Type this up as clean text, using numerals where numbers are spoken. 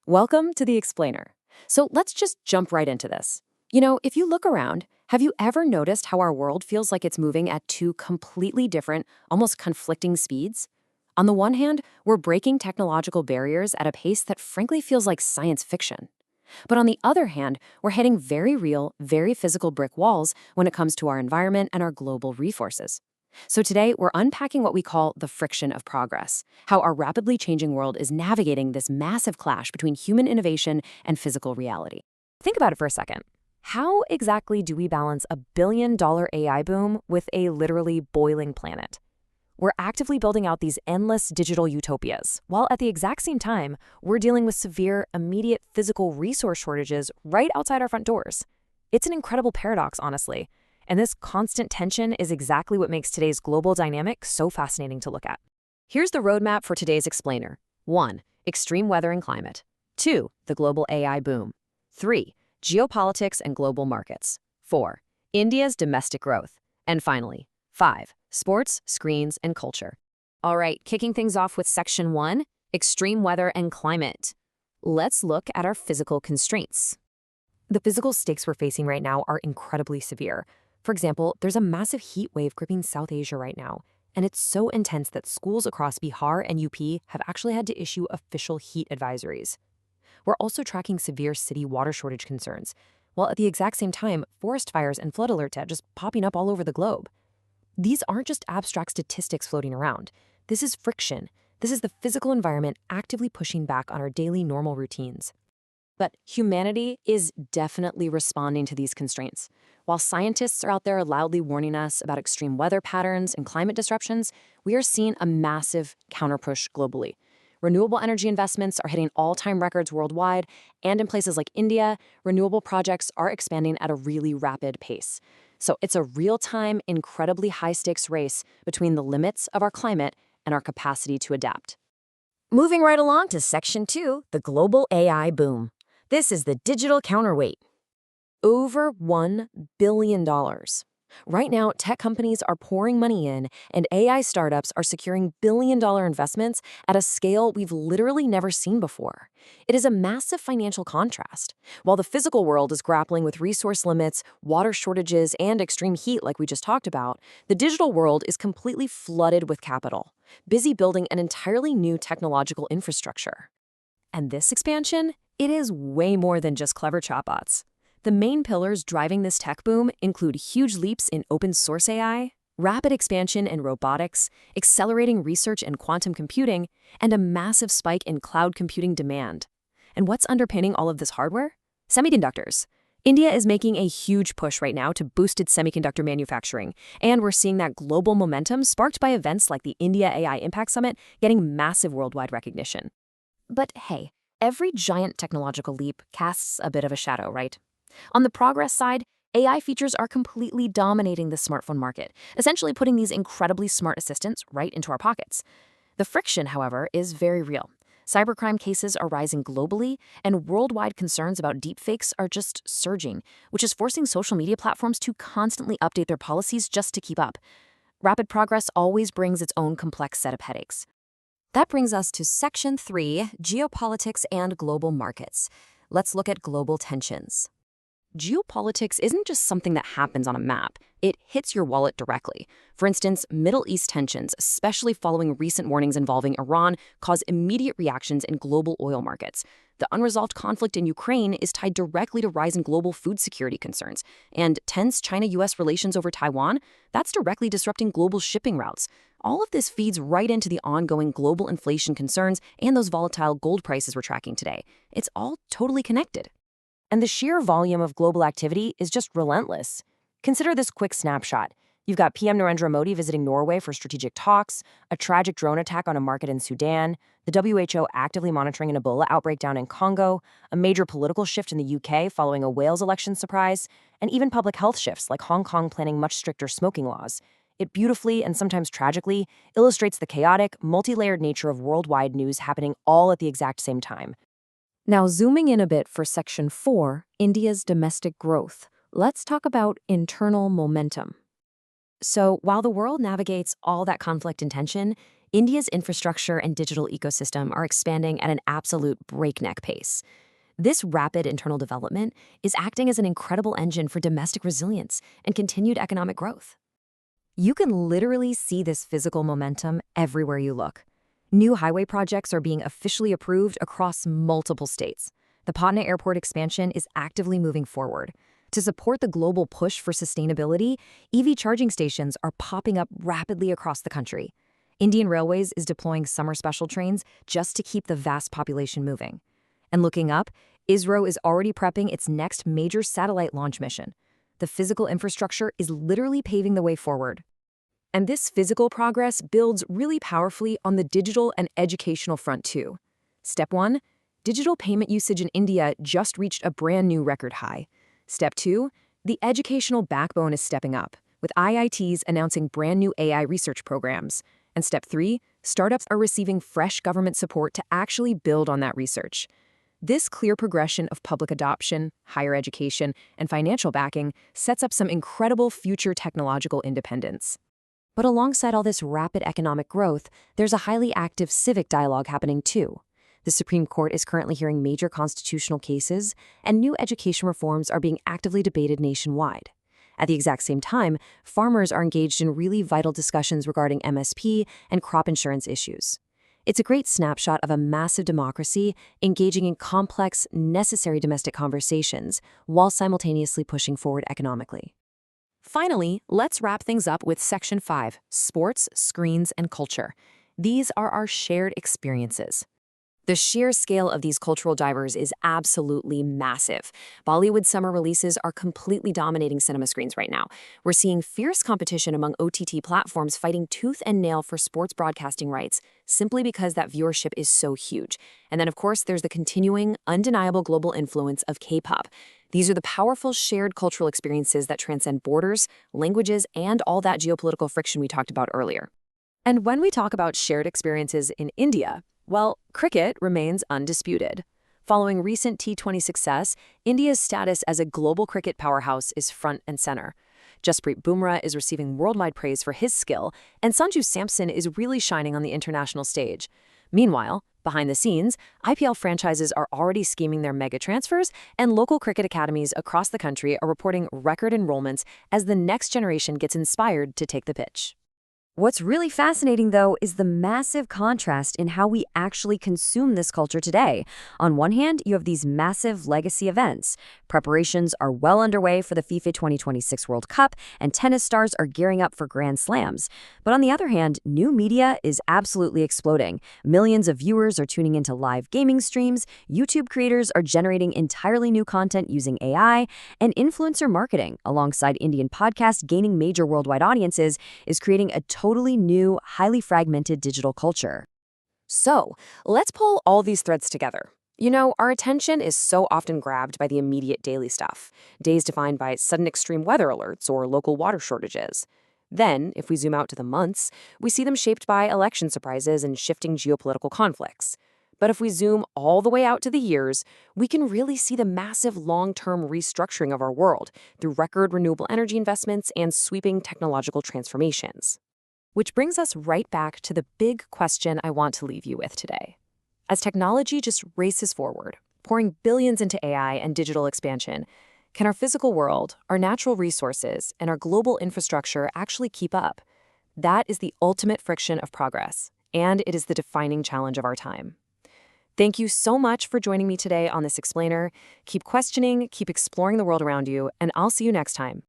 Welcome to The Explainer. So let's just jump right into this. If you look around, have you ever noticed how our world feels like it's moving at two completely different, almost conflicting speeds? On the one hand, we're breaking technological barriers at a pace that frankly feels like science fiction. But on the other hand, we're hitting very real, very physical brick walls when it comes to our environment and our global resources. So today, we're unpacking what we call the friction of progress, how our rapidly changing world is navigating this massive clash between human innovation and physical reality. Think about it for a second. How exactly do we balance a billion-dollar AI boom with a literally boiling planet? We're actively building out these endless digital utopias, while at the exact same time, we're dealing with severe, immediate physical resource shortages right outside our front doors. It's an incredible paradox, honestly. And this constant tension is exactly what makes today's global dynamic so fascinating to look at. Here's the roadmap for today's explainer. 1. Extreme weather and climate. 2. The global AI boom. 3. Geopolitics and global markets. 4. India's domestic growth. And finally, 5. Sports, screens, and culture. All right, kicking things off with Section 1, extreme weather and climate. Let's look at our physical constraints. The physical stakes we're facing right now are incredibly severe. For example, there's a massive heat wave gripping South Asia right now, and it's so intense that schools across Bihar and UP have actually had to issue official heat advisories. We're also tracking severe city water shortage concerns, while at the exact same time, forest fires and flood alerts are just popping up all over the globe. These aren't just abstract statistics floating around. This is friction. This is the physical environment actively pushing back on our daily normal routines. But humanity is definitely responding to these constraints. While scientists are out there loudly warning us about extreme weather patterns and climate disruptions, we are seeing a massive counterpush globally. Renewable energy investments are hitting all-time records worldwide, and in places like India, renewable projects are expanding at a really rapid pace. So it's a real-time, incredibly high-stakes race between the limits of our climate and our capacity to adapt. Moving right along to Section 2, the global AI boom. This is the digital counterweight. Over $1 billion. Right now, tech companies are pouring money in, and AI startups are securing billion-dollar investments at a scale we've literally never seen before. It is a massive financial contrast. While the physical world is grappling with resource limits, water shortages, and extreme heat like we just talked about, the digital world is completely flooded with capital, busy building an entirely new technological infrastructure. And this expansion? It is way more than just clever chatbots. The main pillars driving this tech boom include huge leaps in open-source AI, rapid expansion in robotics, accelerating research in quantum computing, and a massive spike in cloud computing demand. And what's underpinning all of this hardware? Semiconductors. India is making a huge push right now to boost its semiconductor manufacturing, and we're seeing that global momentum sparked by events like the India AI Impact Summit getting massive worldwide recognition. But hey, every giant technological leap casts a bit of a shadow, right? On the progress side, AI features are completely dominating the smartphone market, essentially putting these incredibly smart assistants right into our pockets. The friction, however, is very real. Cybercrime cases are rising globally, and worldwide concerns about deepfakes are just surging, which is forcing social media platforms to constantly update their policies just to keep up. Rapid progress always brings its own complex set of headaches. That brings us to Section 3, Geopolitics and Global Markets. Let's look at global tensions. Geopolitics isn't just something that happens on a map. It hits your wallet directly. For instance, Middle East tensions, especially following recent warnings involving Iran, cause immediate reactions in global oil markets. The unresolved conflict in Ukraine is tied directly to rising global food security concerns. And tense China-US relations over Taiwan, that's directly disrupting global shipping routes. All of this feeds right into the ongoing global inflation concerns and those volatile gold prices we're tracking today. It's all totally connected. And the sheer volume of global activity is just relentless. Consider this quick snapshot. You've got PM Narendra Modi visiting Norway for strategic talks, a tragic drone attack on a market in Sudan, the WHO actively monitoring an Ebola outbreak down in Congo, a major political shift in the UK following a Wales election surprise, and even public health shifts like Hong Kong planning much stricter smoking laws. It beautifully and sometimes tragically illustrates the chaotic, multi-layered nature of worldwide news happening all at the exact same time. Now, zooming in a bit for Section 4, India's domestic growth, let's talk about internal momentum. So, while the world navigates all that conflict and tension, India's infrastructure and digital ecosystem are expanding at an absolute breakneck pace. This rapid internal development is acting as an incredible engine for domestic resilience and continued economic growth. You can literally see this physical momentum everywhere you look. New highway projects are being officially approved across multiple states. The Patna Airport expansion is actively moving forward. To support the global push for sustainability, EV charging stations are popping up rapidly across the country. Indian Railways is deploying summer special trains just to keep the vast population moving. And looking up, ISRO is already prepping its next major satellite launch mission. The physical infrastructure is literally paving the way forward. And this physical progress builds really powerfully on the digital and educational front too. Step 1, digital payment usage in India just reached a brand new record high. Step 2, the educational backbone is stepping up, with IITs announcing brand new AI research programs. And Step 3, startups are receiving fresh government support to actually build on that research. This clear progression of public adoption, higher education, and financial backing sets up some incredible future technological independence. But alongside all this rapid economic growth, there's a highly active civic dialogue happening too. The Supreme Court is currently hearing major constitutional cases, and new education reforms are being actively debated nationwide. At the exact same time, farmers are engaged in really vital discussions regarding MSP and crop insurance issues. It's a great snapshot of a massive democracy engaging in complex, necessary domestic conversations while simultaneously pushing forward economically. Finally, let's wrap things up with Section 5, Sports, Screens, and Culture. These are our shared experiences. The sheer scale of these cultural drivers is absolutely massive. Bollywood summer releases are completely dominating cinema screens right now. We're seeing fierce competition among OTT platforms fighting tooth and nail for sports broadcasting rights, simply because that viewership is so huge. And then, of course, there's the continuing, undeniable global influence of K-pop. These are the powerful shared cultural experiences that transcend borders, languages, and all that geopolitical friction we talked about earlier. And when we talk about shared experiences in India, well, cricket remains undisputed. Following recent T20 success, India's status as a global cricket powerhouse is front and center. Jasprit Bumrah is receiving worldwide praise for his skill, and Sanju Samson is really shining on the international stage. Meanwhile, behind the scenes, IPL franchises are already scheming their mega transfers, and local cricket academies across the country are reporting record enrollments as the next generation gets inspired to take the pitch. What's really fascinating, though, is the massive contrast in how we actually consume this culture today. On one hand, you have these massive legacy events. Preparations are well underway for the FIFA 2026 World Cup, and tennis stars are gearing up for Grand Slams. But on the other hand, new media is absolutely exploding. Millions of viewers are tuning into live gaming streams, YouTube creators are generating entirely new content using AI, and influencer marketing, alongside Indian podcasts gaining major worldwide audiences, is creating a totally new, highly fragmented digital culture. So, let's pull all these threads together. You know, our attention is so often grabbed by the immediate daily stuff, days defined by sudden extreme weather alerts or local water shortages. Then, if we zoom out to the months, we see them shaped by election surprises and shifting geopolitical conflicts. But if we zoom all the way out to the years, we can really see the massive long-term restructuring of our world through record renewable energy investments and sweeping technological transformations. Which brings us right back to the big question I want to leave you with today. As technology just races forward, pouring billions into AI and digital expansion, can our physical world, our natural resources, and our global infrastructure actually keep up? That is the ultimate friction of progress, and it is the defining challenge of our time. Thank you so much for joining me today on this explainer. Keep questioning, keep exploring the world around you, and I'll see you next time.